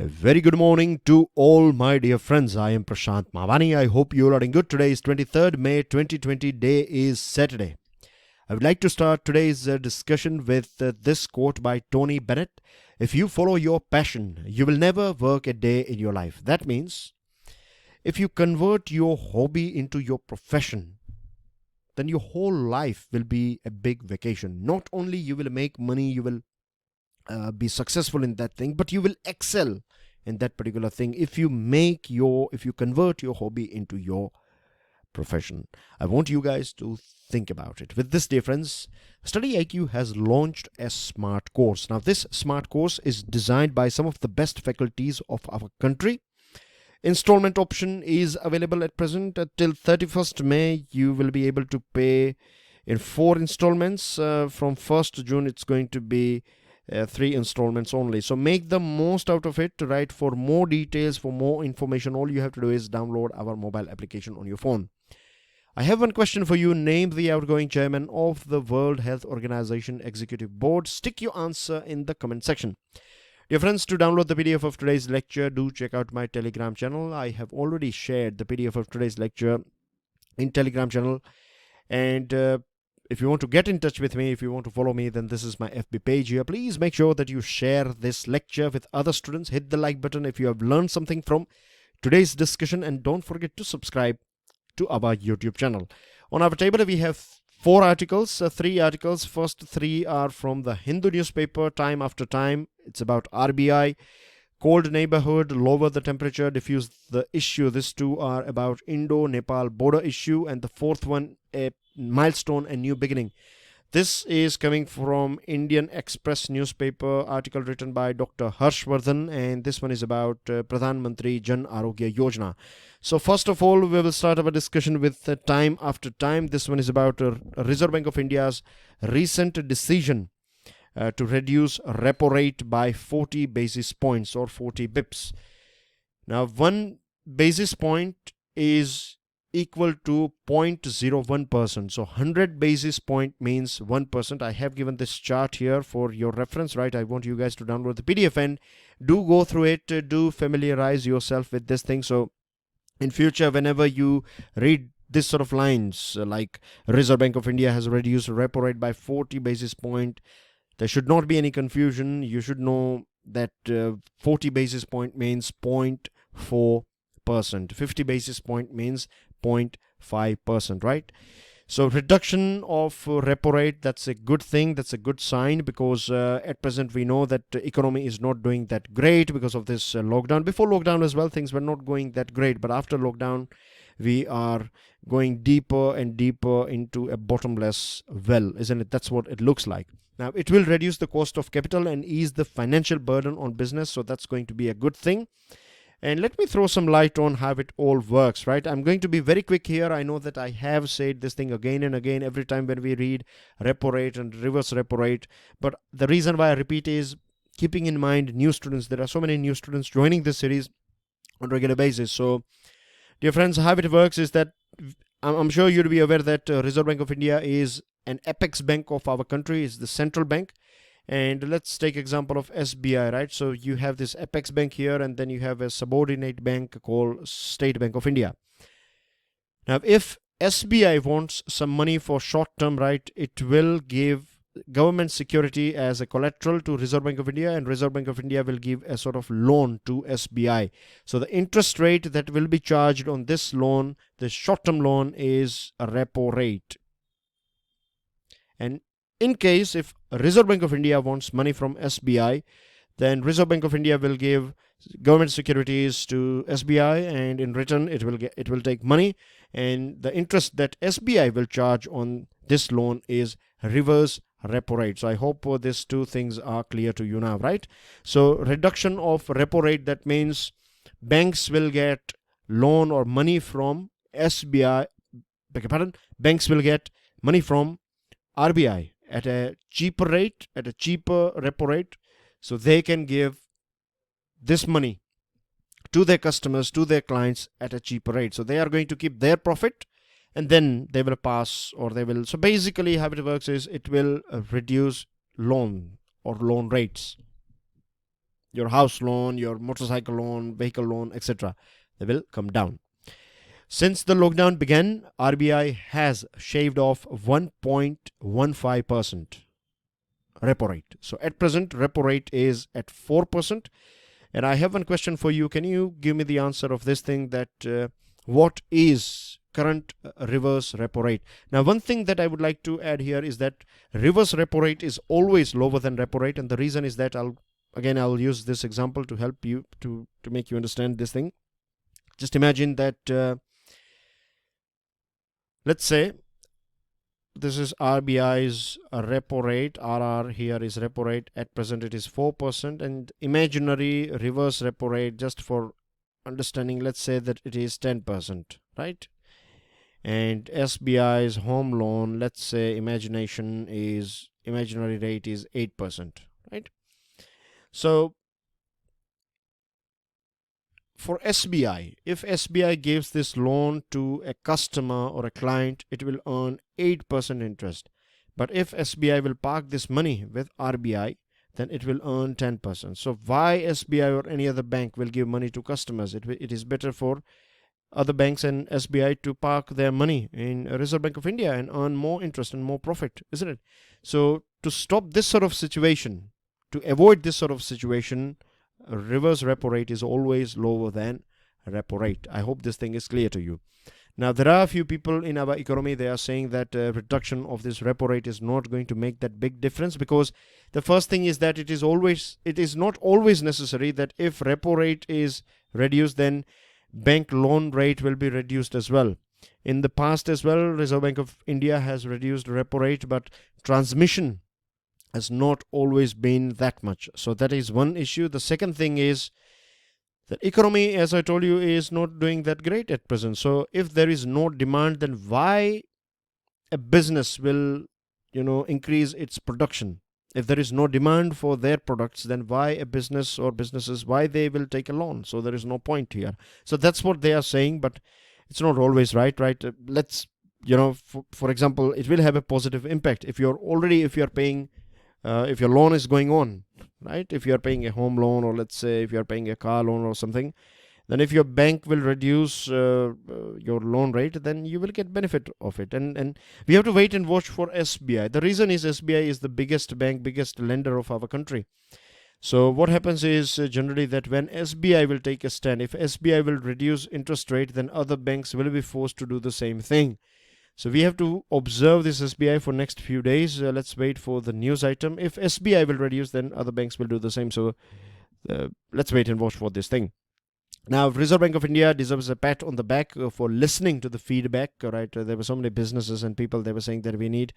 A very good morning to all my dear friends. I am Prashant Mavani. I hope you are doing good. Today is 23rd May 2020. Day is Saturday. I would like to start today's discussion with this quote by Tony Bennett. If you follow your passion, you will never work a day in your life. That means if you convert your hobby into your profession, then your whole life will be a big vacation. Not only you will make money, you will be successful in that thing, but you will excel in that particular thing if you convert your hobby into your profession. I want you guys to think about it. With this, dear friends, StudyIQ has launched a smart course. Now, this smart course is designed by some of the best faculties of our country. Installment option is available at present. Till 31st May, you will be able to pay in 4 installments. From 1st June, it's going to be 3 installments only. So make the most out of it. Right? For more details, for more information, all you have to do is download our mobile application on your phone. I have one question for you. Name the outgoing chairman of the World Health Organization Executive Board. Stick your answer in the comment section. Dear friends, to download the PDF of today's lecture, do check out my Telegram channel. I have already shared the PDF of today's lecture in Telegram channel. And if you want to get in touch with me, if you want to follow me, then this is my FB page here. Please make sure that you share this lecture with other students. Hit the like button if you have learned something from today's discussion. And don't forget to subscribe to our YouTube channel. On our table, we have 4 articles, 3 articles. First 3 are from the Hindu newspaper, Time After Time. It's about RBI. Cold neighborhood, lower the temperature, diffuse the issue. These 2 are about Indo-Nepal border issue. And the 4th one, a milestone, a new beginning. This is coming from Indian Express newspaper, article written by Dr. Harshvardhan, and this one is about Pradhan Mantri Jan Arogya Yojana. So first of all, we will start our discussion with Time After Time. This one is about Reserve Bank of India's recent decision to reduce repo rate by 40 basis points or 40 bips. Now, 1 basis point is equal to 0.01%. So 100 basis point means 1%. I have given this chart here for your reference, right? I want you guys to download the PDF and do go through it. Do familiarize yourself with this thing. So in future, whenever you read this sort of lines like Reserve Bank of India has reduced repo rate by 40 basis point, there should not be any confusion. You should know that 40 basis point means 0.4%. 50 basis point means 0.5%, right? So reduction of repo rate, that's a good thing. That's a good sign because at present we know that the economy is not doing that great because of this lockdown. Before lockdown as well, things were not going that great. But after lockdown, we are going deeper and deeper into a bottomless well, isn't it? That's what it looks like. Now, it will reduce the cost of capital and ease the financial burden on business. So that's going to be a good thing. And let me throw some light on how it all works, right? I'm going to be very quick here. I know that I have said this thing again and again every time when we read repo rate and reverse repo rate. But the reason why I repeat is keeping in mind new students. There are so many new students joining this series on a regular basis. So, dear friends, how it works is that I'm sure you'll be aware that Reserve Bank of India is an apex bank of our country. It's the central bank. And let's take example of SBI, right? So you have this apex bank here, and then you have a subordinate bank called State Bank of India. Now, if SBI wants some money for short term, right, it will give government security as a collateral to Reserve Bank of India, and Reserve Bank of India will give a sort of loan to SBI. So the interest rate that will be charged on this loan, the short term loan, is a repo rate. And in case if Reserve Bank of India wants money from SBI, then Reserve Bank of India will give government securities to SBI, and in return it will take money, and the interest that SBI will charge on this loan is reverse repo rate. So I hope these 2 things are clear to you now, right? So reduction of repo rate, that means banks will get loan or money from SBI. Beg your pardon. Banks will get money from RBI at a cheaper rate, at a cheaper repo rate, so they can give this money to their customers, to their clients at a cheaper rate. So they are going to keep their profit, and then they will pass, or they will. So basically how it works is it will reduce loan or loan rates. your house loan, your motorcycle loan, vehicle loan, etc. They will come down. Since the lockdown began, RBI has shaved off 1.15% repo rate. So at present, repo rate is at 4%. And I have one question for you. Can you give me the answer of this thing, that what is current reverse repo rate? Now, one thing that I would like to add here is that reverse repo rate is always lower than repo rate. And the reason is that I'll use this example to help you to make you understand this thing. Just imagine that let's say this is RBI's repo rate, RR here is repo rate. At present it is 4%, and imaginary reverse repo rate, just for understanding, let's say that it is 10%, right? And SBI's home loan, let's say imaginary rate is 8%, right? So for SBI, if SBI gives this loan to a customer or a client, it will earn 8% interest. But if SBI will park this money with RBI, then it will earn 10%. So why SBI or any other bank will give money to customers? It is better for other banks and SBI to park their money in Reserve Bank of India and earn more interest and more profit, isn't it? So to stop this sort of situation, to avoid this sort of situation, reverse repo rate is always lower than repo rate. I hope this thing is clear to you. Now, there are a few people in our economy, they are saying that reduction of this repo rate is not going to make that big difference, because the first thing is that it is not always necessary that if repo rate is reduced, then bank loan rate will be reduced as well. In the past as well, Reserve Bank of India has reduced repo rate, but transmission has not always been that much. So that is one issue. The second thing is the economy, as I told you, is not doing that great at present. So if there is no demand, then why a business will, increase its production? If there is no demand for their products, then why a business or businesses, why they will take a loan? So there is no point here. So that's what they are saying, but it's not always right? Let's, for example, it will have a positive impact if you're paying, if your loan is going on, right? If you are paying a home loan, or let's say if you are paying a car loan or something, then if your bank will reduce your loan rate, then you will get benefit of it. And we have to wait and watch for SBI. The reason is SBI is the biggest bank, biggest lender of our country. So what happens is generally that when SBI will take a stand, if SBI will reduce interest rate, then other banks will be forced to do the same thing. So we have to observe this SBI for next few days. Let's wait for the news item. If SBI will reduce, then other banks will do the same. So let's wait and watch for this thing. Now, Reserve Bank of India deserves a pat on the back for listening to the feedback, right? There were so many businesses and people, they were saying that we need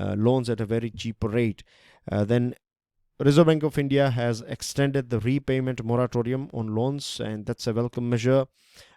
loans at a very cheap rate. Then Reserve Bank of India has extended the repayment moratorium on loans, and that's a welcome measure.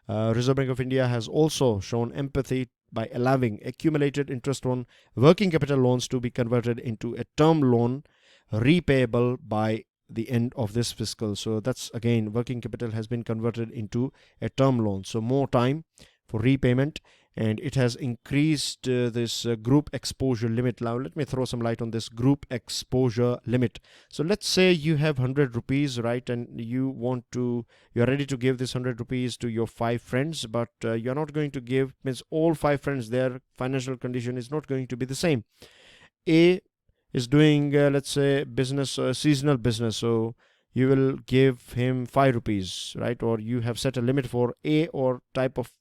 Reserve Bank of India has also shown empathy by allowing accumulated interest on working capital loans to be converted into a term loan repayable by the end of this fiscal. So that's, again, working capital has been converted into a term loan, so more time for repayment, and it has increased this group exposure limit. Now let me throw some light on this group exposure limit. So let's say you have 100 rupees, right, and you're ready to give this 100 rupees to your 5 friends, but you're not going to give, means all 5 friends, their financial condition is not going to be the same. A is doing let's say business, seasonal business, so you will give him 5 rupees, right? Or you have set a limit for A or type of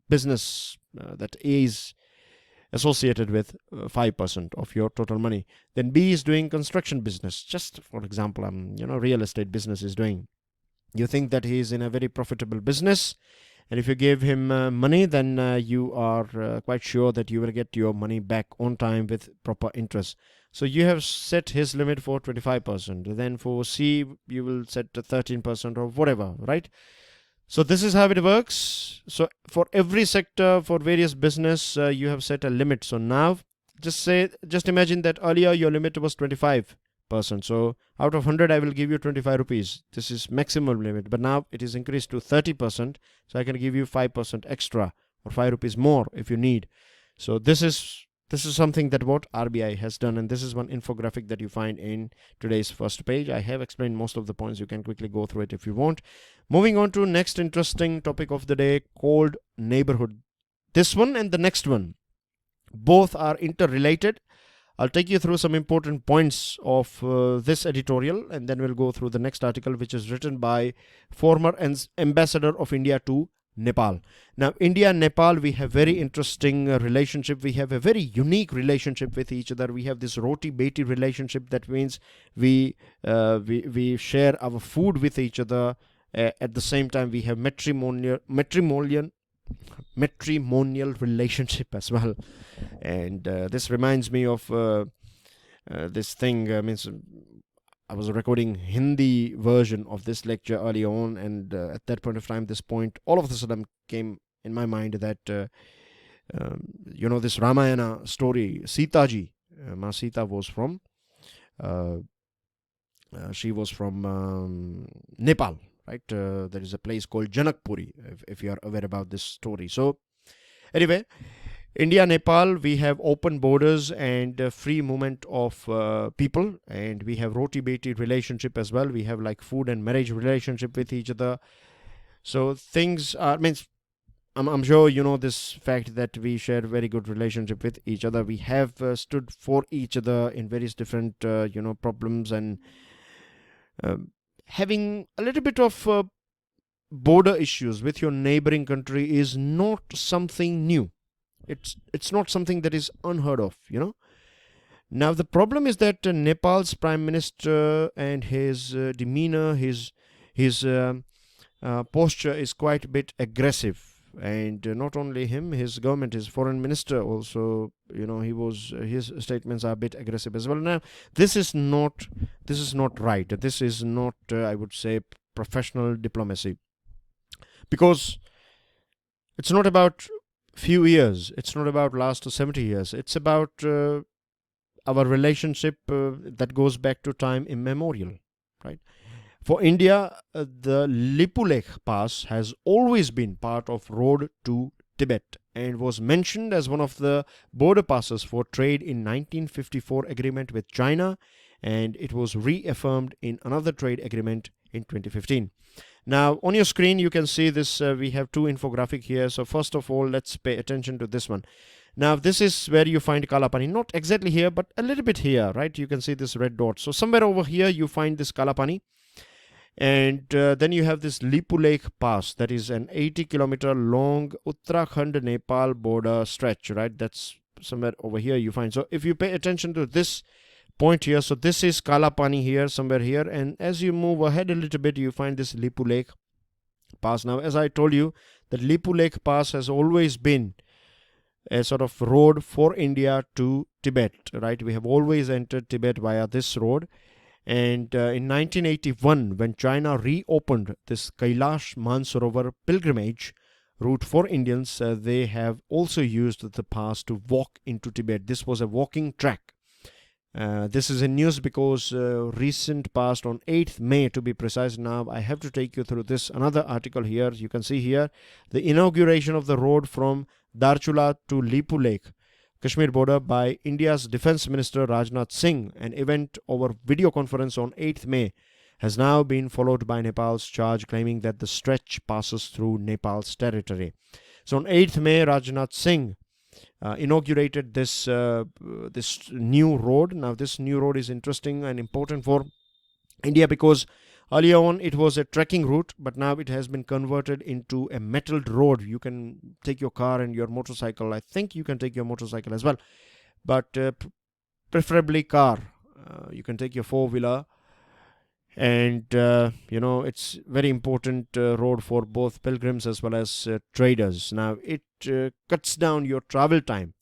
business that A is associated with 5% of your total money. Then B is doing construction business, just for example, real estate business is doing. You think that he is in a very profitable business, and if you give him money, then you are quite sure that you will get your money back on time with proper interest. So you have set his limit for 25%. Then for C, you will set 13% or whatever, right? So this is how it works. So for every sector, for various business, you have set a limit. So now just imagine that earlier your limit was 25%. So out of 100, I will give you 25 rupees. This is maximum limit. But now it is increased to 30%. So I can give you 5% extra or 5 rupees more if you need. So this is this is something that what RBI has done, and this is one infographic that you find in today's first page. I have explained most of the points. You can quickly go through it if you want. Moving on to next interesting topic of the day, called neighborhood. This one and the next one, both are interrelated. I'll take you through some important points of this editorial, and then we'll go through the next article, which is written by former ambassador of India to Nepal. Now, India and Nepal, we have very interesting relationship. We have a very unique relationship with each other. We have this roti-beti relationship. That means we share our food with each other. At the same time, we have matrimonial relationship as well. And this reminds me of this thing. Means I was recording Hindi version of this lecture earlier on, and at that point of time, this point all of a sudden came in my mind that this Ramayana story, Sita ji, Ma Sita was from she was from Nepal, right? There is a place called Janakpuri, if you are aware about this story. So anyway, India, Nepal, we have open borders and free movement of people, and we have roti-beti relationship as well. We have like food and marriage relationship with each other. So things are, I'm sure you know this fact that we share very good relationship with each other. We have stood for each other in various different problems, and having a little bit of border issues with your neighboring country is not something new. It's not something that is unheard of, Now the problem is that Nepal's prime minister and his demeanor, his posture is quite a bit aggressive, and not only him, his government, his foreign minister also, his statements are a bit aggressive as well. Now this is not right. This is not I would say professional diplomacy, because it's not about few years, it's not about last 70 years, it's about our relationship that goes back to time immemorial, right? For India, the Lipulekh Pass has always been part of road to Tibet and was mentioned as one of the border passes for trade in 1954 agreement with China, and it was reaffirmed in another trade agreement in 2015. Now on your screen you can see this, we have two infographic here. So first of all, let's pay attention to this one. Now this is where you find Kalapani, not exactly here but a little bit here, right? You can see this red dot. So somewhere over here you find this Kalapani, and then you have this Lipulekh Pass, that is an 80-kilometer long Uttarakhand Nepal border stretch, right? That's somewhere over here you find. So if you pay attention to this point here, so this is Kalapani here, somewhere here, and as you move ahead a little bit you find this Lipulekh Pass. Now as I told you, the Lipulekh Pass has always been a sort of road for India to Tibet, right? We have always entered Tibet via this road, and in 1981 when China reopened this Kailash Mansarovar pilgrimage route for Indians, they have also used the pass to walk into Tibet. This was a walking track. This is in news because recent past, on 8th May to be precise. Now I have to take you through this another article here. You can see here the inauguration of the road from Darchula to Lipulekh, Kashmir border by India's Defence Minister Rajnath Singh. An event over video conference on 8th May has now been followed by Nepal's charge claiming that the stretch passes through Nepal's territory. So on 8th May, Rajnath Singh inaugurated this new road. Now this new road is interesting and important for India because earlier on it was a trekking route, but now it has been converted into a metalled road. You can take your car and your motorcycle. I think you can take your motorcycle as well, but preferably car. You can take your four-wheeler, and it's very important road for both pilgrims as well as traders. Now it cuts down your travel time,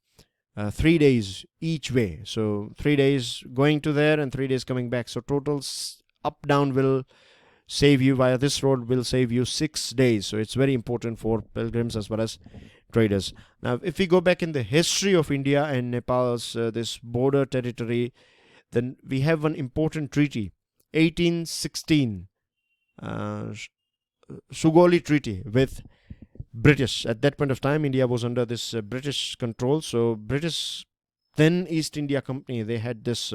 3 days each way. So 3 days going to there and 3 days coming back. So total up down will save you via this road will save you 6 days. So it's very important for pilgrims as well as traders. Now if we go back in the history of India and Nepal's this border territory, then we have one important treaty, 1816 Sugoli Treaty with British. At that point of time, India was under this British control. So British then East India Company, they had this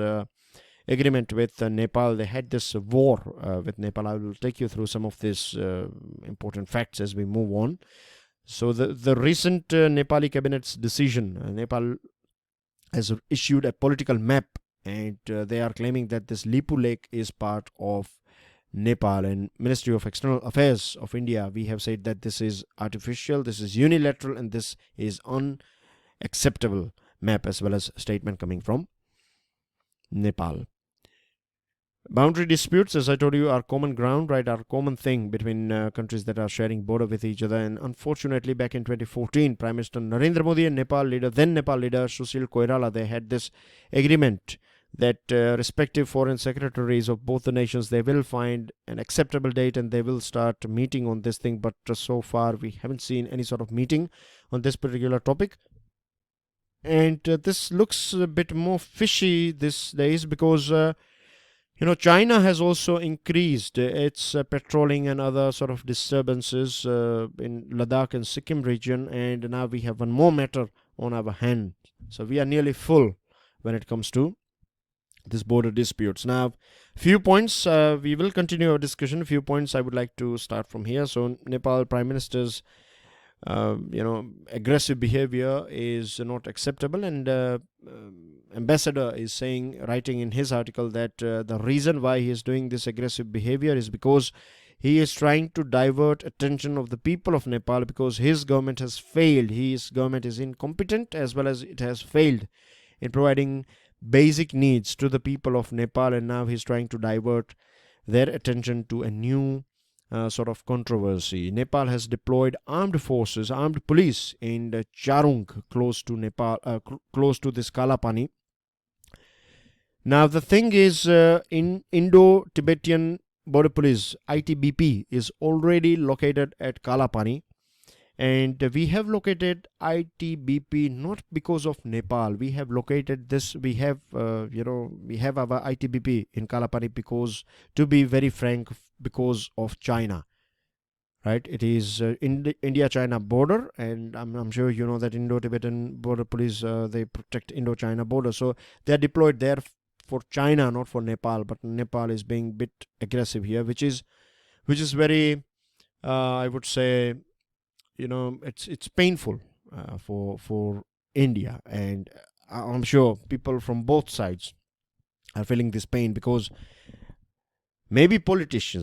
agreement with Nepal. They had this war with Nepal. I will take you through some of these important facts as we move on. So the recent Nepali cabinet's decision, Nepal has issued a political map, and they are claiming that this Lipu Lake is part of Nepal. And Ministry of External Affairs of India, we have said that this is artificial, this is unilateral, and this is unacceptable map, as well as statement coming from Nepal. Boundary disputes, as I told you, are common ground, right? Are common thing between countries that are sharing border with each other. And unfortunately, back in 2014, Prime Minister Narendra Modi and then Nepal leader Sushil Koirala, they had this agreement that respective foreign secretaries of both the nations, they will find an acceptable date and they will start meeting on this thing. But so far, we haven't seen any sort of meeting on this particular topic. And this looks a bit more fishy these days because China has also increased its patrolling and other sort of disturbances in Ladakh and Sikkim region, and now we have one more matter on our hand. So we are nearly full when it comes to this border disputes. Now, few points, we will continue our discussion. Few points I would like to start from here. So Nepal Prime Minister's aggressive behavior is not acceptable, and ambassador is writing in his article that the reason why he is doing this aggressive behavior is because he is trying to divert attention of the people of Nepal, because his government has failed. His government is incompetent, as well as it has failed in providing basic needs to the people of Nepal, and now he's trying to divert their attention to a new sort of controversy. Nepal has deployed armed forces, armed police in Charung, close to Nepal, close to this Kalapani. Now the thing is, in Indo-Tibetan Border Police, ITBP, is already located at Kalapani, and we have located ITBP not because of Nepal. We have located this. We have our ITBP in Kalapani because, to be very frank, because of China, right? It is India-China border, and I'm sure you know that Indo-Tibetan Border Police, they protect Indo-China border, so they are deployed there for China, not for Nepal. But Nepal is being a bit aggressive here, which is very, I would say, it's painful for India, and I'm sure people from both sides are feeling this pain, because maybe politics,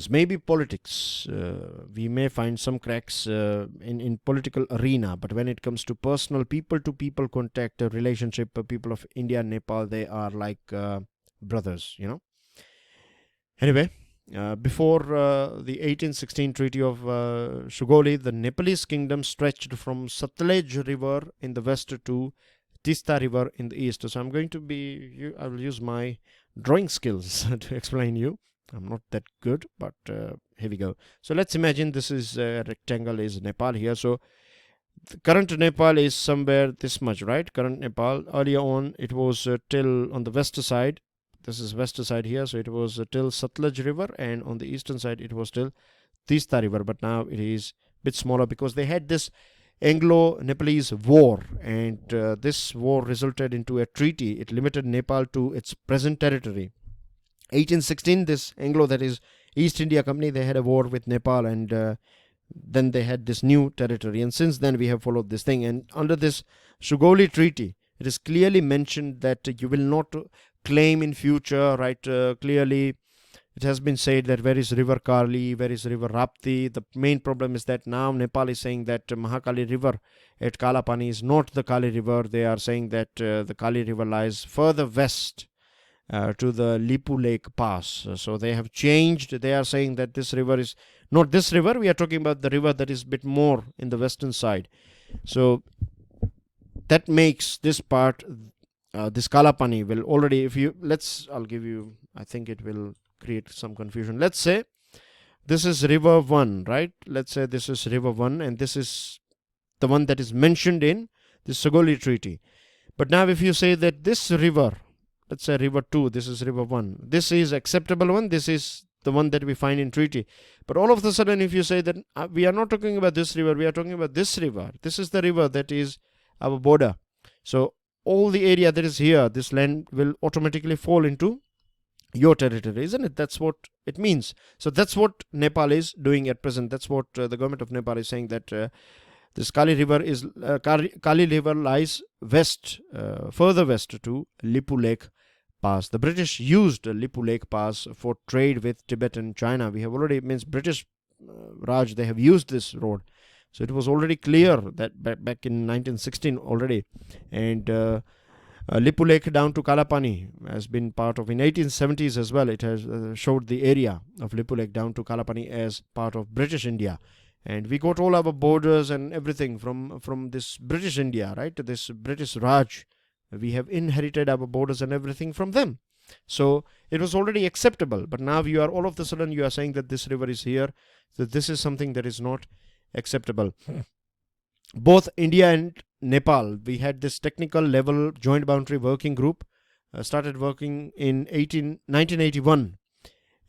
we may find some cracks in political arena, but when it comes to personal people-to-people contact, relationship, people of India and Nepal, they are like brothers, Anyway, before the 1816 Treaty of Sugauli, the Nepalese kingdom stretched from Satluj River in the west to Tista River in the east. So I will use my drawing skills to explain you. I'm not that good, but here we go. So let's imagine this is a rectangle is Nepal here. So the current Nepal is somewhere this much, right? Current Nepal. Earlier on, it was till on the west side. This is west side here. So it was till Satluj River, and on the eastern side, it was till Tista River. But now it is a bit smaller because they had this Anglo-Nepalese war, and this war resulted into a treaty. It limited Nepal to its present territory. 1816, this Anglo, that is East India Company, they had a war with Nepal, and then they had this new territory, and since then we have followed this thing. And under this Sugauli Treaty, it is clearly mentioned that you will not claim in future, right? Clearly it has been said that where is river Kali, where is river Rapti. The main problem is that now Nepal is saying that Mahakali river at Kalapani is not the Kali river. They are saying that the Kali river lies further west to the Lipu Lake Pass. So they have changed. They are saying that this river is not this river. We are talking about the river that is a bit more in the western side. So that makes this part, this Kalapani will already, I'll give you, I think it will create some confusion. Let's say this is river 1, right? Let's say this is river 1, and this is the one that is mentioned in the Sugauli Treaty. But now if you say that this river, let's say river 2, this is river 1, this is acceptable one, this is the one that we find in treaty. But all of a sudden, if you say that we are not talking about this river, we are talking about this river, this is the river that is our border. So all the area that is here, this land will automatically fall into your territory, isn't it? That's what it means. So that's what Nepal is doing at present. That's what the government of Nepal is saying, that this Kali River lies west, further west to Lipu Lake Pass. The British used Lipu Lake Pass for trade with Tibet and China. We have already, means British Raj, they have used this road. So it was already clear that back in 1916 already. And Lipu Lake down to Kalapani has been part of, in 1870s as well, it has showed the area of Lipu Lake down to Kalapani as part of British India. And we got all our borders and everything from this British India, right? This British Raj. We have inherited our borders and everything from them. So it was already acceptable. But now you are, all of a sudden, you are saying that this river is here. So this is something that is not acceptable. Both India and Nepal, we had this technical level joint boundary working group, started working in 1981.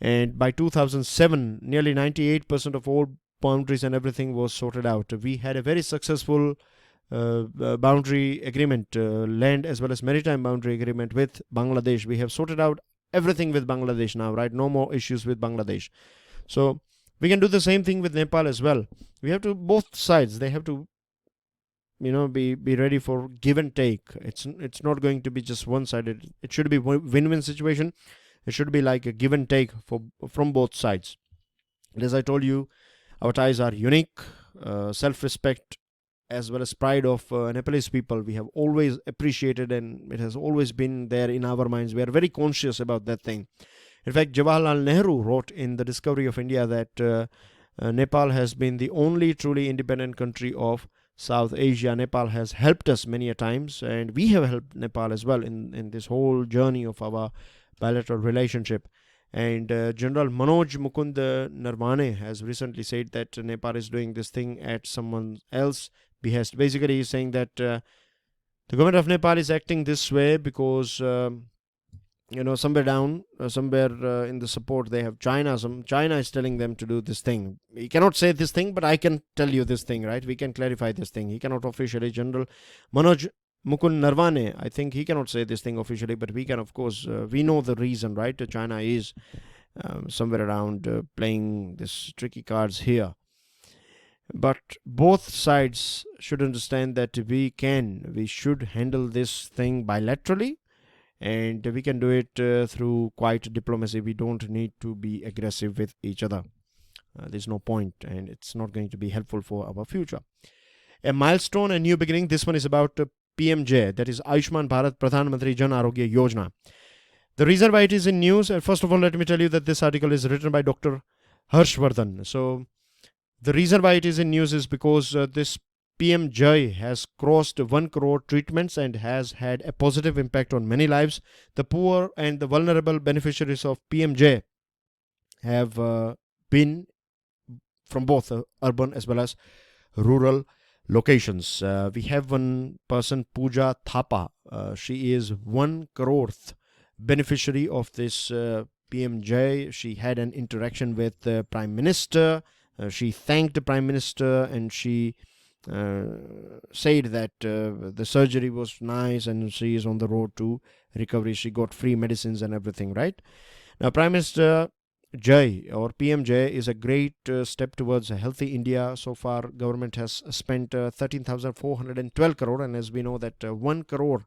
And by 2007, nearly 98% of all boundaries and everything was sorted out. We had a very successful boundary agreement, land as well as maritime boundary agreement with Bangladesh. We have sorted out everything with Bangladesh now, right? No more issues with Bangladesh. So we can do the same thing with Nepal as well. We have to, both sides, they have to, be ready for give and take. It's not going to be just one-sided. It should be win-win situation. It should be like a give and take from both sides. And as I told you, our ties are unique, self-respect as well as pride of Nepalese people. We have always appreciated, and it has always been there in our minds. We are very conscious about that thing. In fact, Jawaharlal Nehru wrote in The Discovery of India that Nepal has been the only truly independent country of South Asia. Nepal has helped us many a times, and we have helped Nepal as well in this whole journey of our bilateral relationship. And General Manoj Mukund Narwane has recently said that Nepal is doing this thing at someone else's behest. Basically, he's saying that the government of Nepal is acting this way because somewhere down, somewhere in the support, they have China. China is telling them to do this thing. He cannot say this thing, but I can tell you this thing, right? We can clarify this thing. He cannot officially. General Manoj Mukund Narwane, I think he cannot say this thing officially, but we can, of course, we know the reason, right? China is somewhere around playing this tricky cards here. But both sides should understand that we should handle this thing bilaterally, and we can do it through quiet diplomacy. We don't need to be aggressive with each other. There's no point, and it's not going to be helpful for our future. A milestone, a new beginning. This one is about PMJ, that is Ayushman Bharat Pradhan Mantri Jan Arogya Yojana. The reason why it is in news, first of all, let me tell you that this article is written by Dr. Harshvardhan. So the reason why it is in news is because this PMJ has crossed 1 crore treatments and has had a positive impact on many lives. The poor and the vulnerable beneficiaries of PMJ have been from both urban as well as rural locations. We have one person, Pooja Thapa. She is 1 croreth beneficiary of this PMJ. She had an interaction with the Prime Minister. She thanked the Prime Minister, and she said that the surgery was nice and she is on the road to recovery. She got free medicines and everything, right? Now, Prime Minister Jai or PMJ is a great step towards a healthy India. So far, government has spent 13,412 crore, and as we know that 1 crore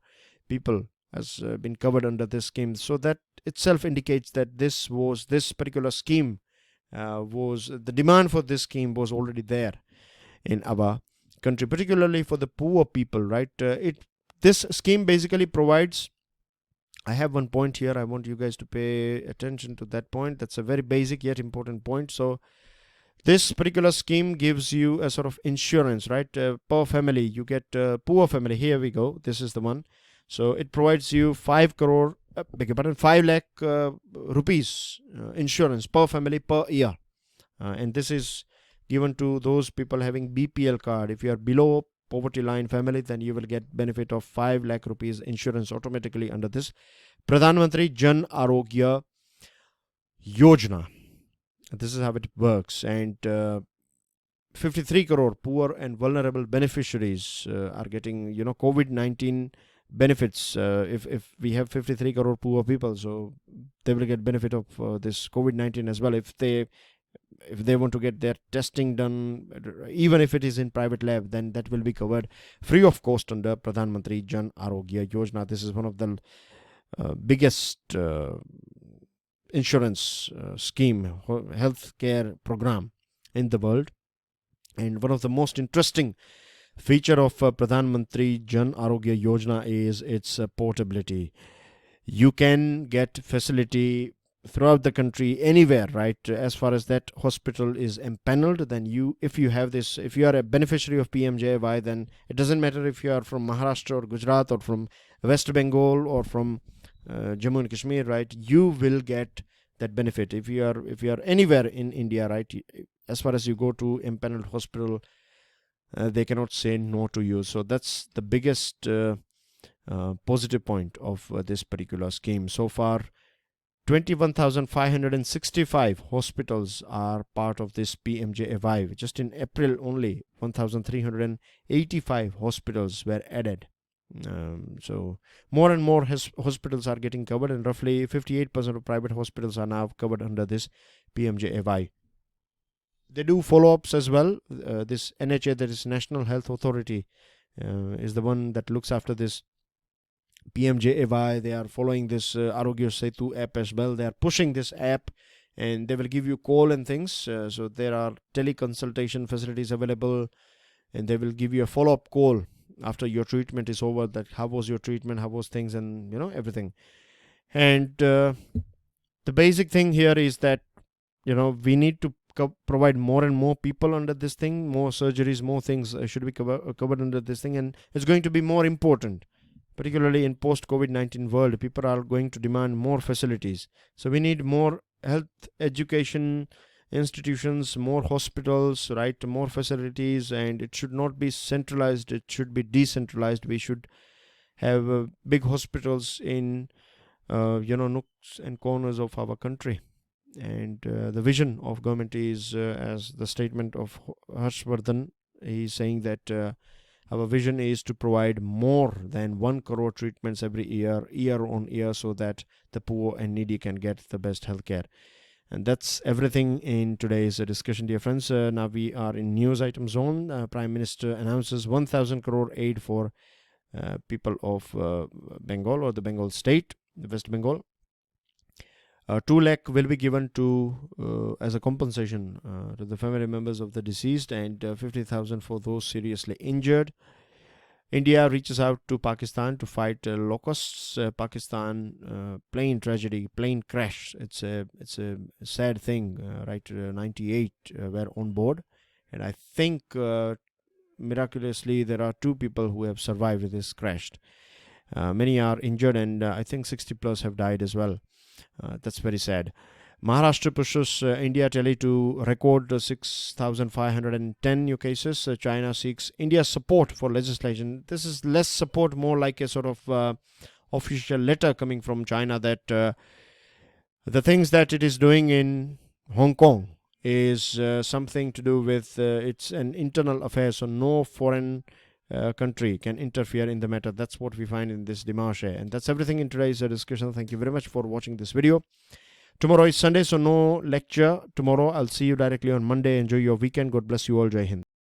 people has been covered under this scheme. So that itself indicates that this particular scheme the demand for this scheme was already there in our country, particularly for the poor people, right? This scheme basically provides, I have one point here, I want you guys to pay attention to that point. That's a very basic yet important point. So this particular scheme gives you a sort of insurance, right? Per family, you get poor family. Here we go. This is the one. So it provides you 5 lakh rupees insurance per family per year. And this is given to those people having BPL card. If you are below poverty line family, then you will get benefit of 5 lakh rupees insurance automatically under this Pradhan Mantri Jan Arogya Yojana. This is how it works. And 53 crore poor and vulnerable beneficiaries are getting, COVID-19 benefits. If we have 53 crore poor people, so they will get benefit of this COVID-19 as well. If they want to get their testing done, even if it is in private lab, then that will be covered free of cost under Pradhan Mantri Jan Arogya Yojana. This is one of the biggest insurance scheme, health care program in the world, and one of the most interesting feature of Pradhan Mantri Jan Arogya Yojana is its portability. You can get facility throughout the country, anywhere, right? As far as that hospital is empaneled, then if you are a beneficiary of PMJAY, then it doesn't matter if you are from Maharashtra or Gujarat or from West Bengal or from Jammu and Kashmir, right? You will get that benefit if you are anywhere in India, right? As far as you go to empaneled hospital, they cannot say no to you. So that's the biggest positive point of this particular scheme. So far, 21,565 hospitals are part of this PMJAY. Just in April only, 1,385 hospitals were added. So more and more hospitals are getting covered, and roughly 58% of private hospitals are now covered under this PMJAY. They do follow-ups as well. This NHA, that is National Health Authority, is the one that looks after this PMJAY. They are following this Arogya Setu app as well. They are pushing this app, and they will give you call and things. So there are teleconsultation facilities available, and they will give you a follow-up call after your treatment is over, that how was your treatment, how was things, and everything. And the basic thing here is that we need to provide more and more people under this thing. More surgeries, more things should be covered under this thing, and it's going to be more important, particularly in post-COVID-19 world. People are going to demand more facilities, so we need more health education institutions, more hospitals, right? More facilities, and it should not be centralized, it should be decentralized. We should have big hospitals in nooks and corners of our country. And the vision of government is, as the statement of Harshvardhan, he's saying that our vision is to provide more than 1 crore treatments every year on year, so that the poor and needy can get the best healthcare. And that's everything in today's discussion, dear friends. Now we are in news item zone. Prime Minister announces 1,000 crore aid for people of Bengal, or the Bengal state, the West Bengal. 2 lakh will be given to as a compensation to the family members of the deceased, and 50,000 for those seriously injured. India reaches out to Pakistan to fight locusts. Pakistan plane tragedy, plane crash. It's a sad thing, right? 98 were on board, and I think miraculously there are 2 people who have survived this crash. Many are injured, and I think 60 plus have died as well. That's very sad. Maharashtra pushes India tele to record 6,510 new cases. China seeks India's support for legislation. This is less support, more like a sort of official letter coming from China that the things that it is doing in Hong Kong is something to do with it's an internal affair, so no foreign country can interfere in the matter. That's what we find in this demarche. And that's everything in today's discussion. Thank you very much for watching this video. Tomorrow is Sunday, so no lecture tomorrow. I'll see you directly on Monday. Enjoy your weekend. God bless you all. Jai Hind.